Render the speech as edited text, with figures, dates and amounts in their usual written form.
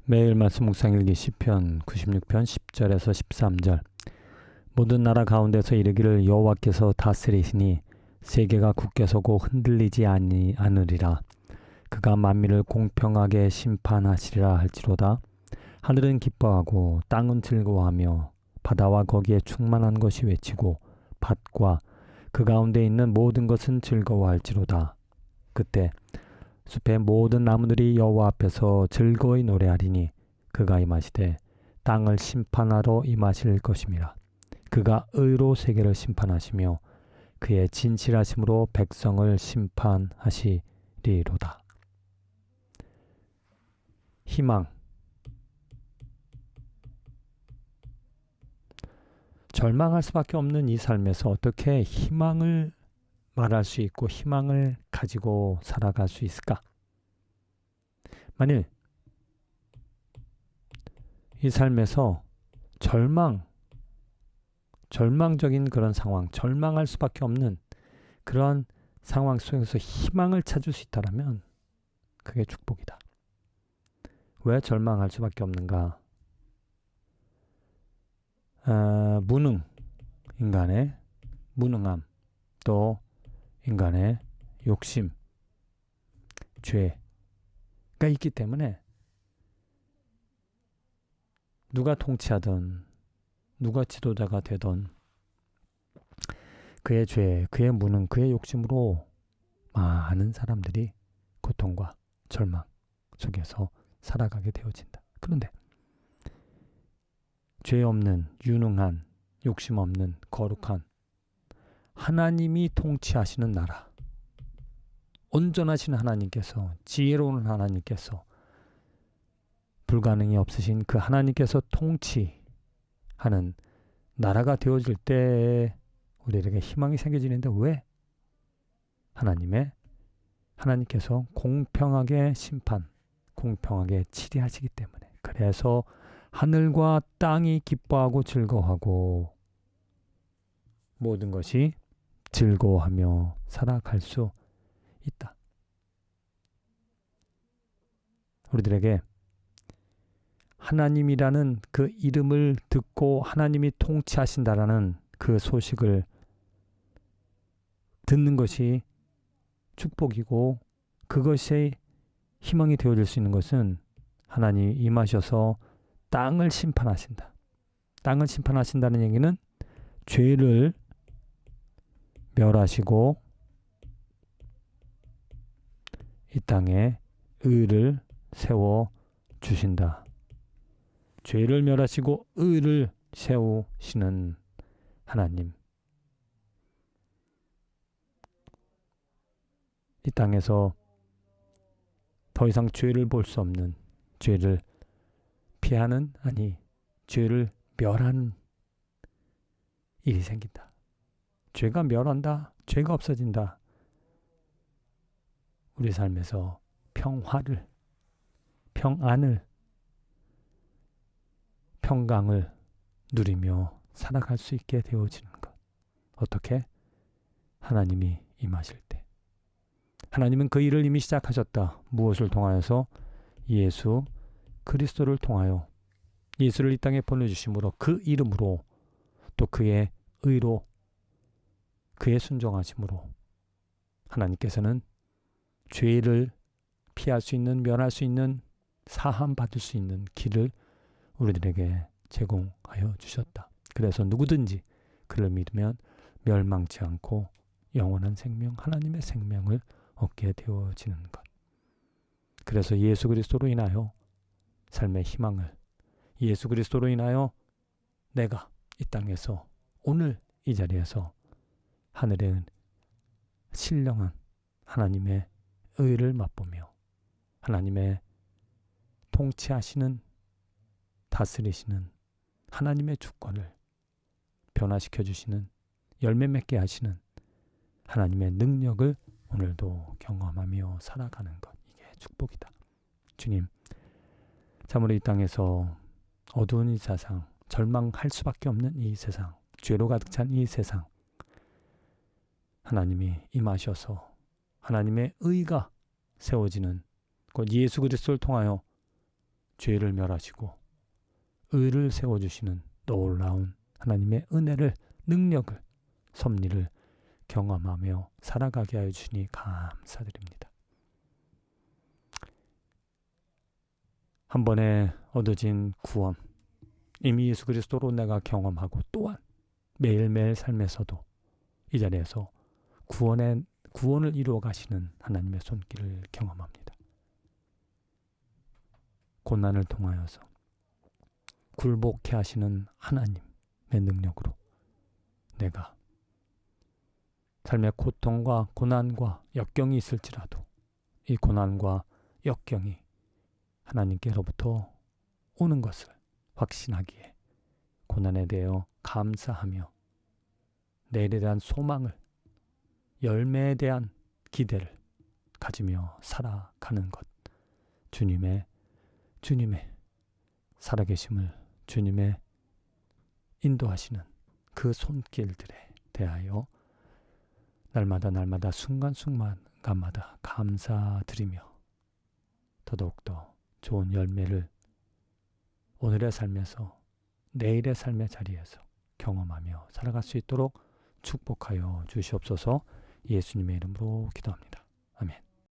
매일 말씀 묵상일기 시편 96편 10절에서 13절. 모든 나라 가운데서 이르기를 여호와께서 다스리시니 세계가 굳게 서고 흔들리지 않으리라. 그가 만민을 공평하게 심판하시리라 할지로다. 하늘은 기뻐하고 땅은 즐거워하며 바다와 거기에 충만한 것이 외치고 밭과 그 가운데 있는 모든 것은 즐거워할지로다. 그때 숲의 모든 나무들이 여호와 앞에서 즐거이 노래하리니 그가 임하시되 땅을 심판하러 임하실 것임이라. 그가 의로 세계를 심판하시며 그의 진실하심으로 백성을 심판하시리로다. 희망. 절망할 수밖에 없는 이 삶에서 어떻게 희망을 말할 수 있고 희망을 가지고 살아갈 수 있을까? 만일 이 삶에서 절망적인 그런 상황, 절망할 수밖에 없는 그런 상황 속에서 희망을 찾을 수 있다면 그게 축복이다. 왜 절망할 수밖에 없는가? 무능, 인간의 무능함, 또 인간의 욕심, 죄가 있기 때문에 누가 통치하든 누가 지도자가 되든 그의 죄, 그의 무능, 그의 욕심으로 많은 사람들이 고통과 절망 속에서 살아가게 되어진다. 그런데 죄 없는, 유능한, 욕심 없는, 거룩한 하나님이 통치하시는 나라, 온전하신 하나님께서, 지혜로운 하나님께서, 불가능이 없으신 그 하나님께서 통치하는 나라가 되어질 때 우리에게 희망이 생겨지는데 왜? 하나님께서 공평하게 심판, 공평하게 치리하시기 때문에. 그래서 하늘과 땅이 기뻐하고 즐거워하고 모든 것이 즐거워하며 살아갈 수 있다. 우리들에게 하나님이라는 그 이름을 듣고 하나님이 통치하신다라는 그 소식을 듣는 것이 축복이고 그것이 희망이 되어질 수 있는 것은 하나님이 임하셔서 땅을 심판하신다. 땅을 심판하신다는 얘기는 죄를 멸하시고 이 땅에 의를 세워 주신다. 죄를 멸하시고 의를 세우시는 하나님. 이 땅에서 더 이상 죄를 볼 수 없는, 죄를 피하는, 죄를 멸하는 일이 생긴다. 죄가 멸한다. 죄가 없어진다. 우리 삶에서 평화를, 평안을, 평강을 누리며 살아갈 수 있게 되어지는 것. 어떻게? 하나님이 임하실 때. 하나님은 그 일을 이미 시작하셨다. 무엇을 통하여서? 예수 그리스도를 통하여 예수를 이 땅에 보내주심으로 그 이름으로 또 그의 의로 그의 순종하심으로 하나님께서는 죄를 피할 수 있는, 면할 수 있는, 사함 받을 수 있는 길을 우리들에게 제공하여 주셨다. 그래서 누구든지 그를 믿으면 멸망치 않고 영원한 생명, 하나님의 생명을 얻게 되어지는 것. 그래서 예수 그리스도로 인하여 삶의 희망을, 예수 그리스도로 인하여 내가 이 땅에서 오늘 이 자리에서 하늘의 신령한 하나님의 의를 맛보며 하나님의 통치하시는, 다스리시는 하나님의 주권을 변화시켜 주시는, 열매 맺게 하시는 하나님의 능력을 오늘도 경험하며 살아가는 것. 이게 축복이다. 주님, 참으로 이 땅에서 어두운 이 세상, 절망할 수밖에 없는 이 세상, 죄로 가득 찬 이 세상, 하나님이 임하셔서 하나님의 의가 세워지는 곧 예수 그리스도를 통하여 죄를 멸하시고 의를 세워주시는 놀라운 하나님의 은혜를, 능력을, 섭리를 경험하며 살아가게 하여 주시니 감사드립니다. 한 번에 얻어진 구원, 이미 예수 그리스도로 내가 경험하고 또한 매일매일 삶에서도 이 자리에서 구원을 이루어 가시는 하나님의 손길을 경험합니다. 고난을 통하여서 굴복케 하시는 하나님의 능력으로 내가 삶의 고통과 고난과 역경이 있을지라도 이 고난과 역경이 하나님께로부터 오는 것을 확신하기에 고난에 대하여 감사하며 내일에 대한 소망을, 열매에 대한 기대를 가지며 살아가는 것, 주님의 살아계심을, 주님의 인도하시는 그 손길들에 대하여 날마다 순간순간마다 감사드리며 더더욱더 좋은 열매를 오늘의 삶에서, 내일의 삶의 자리에서 경험하며 살아갈 수 있도록 축복하여 주시옵소서. 예수님의 이름으로 기도합니다. 아멘.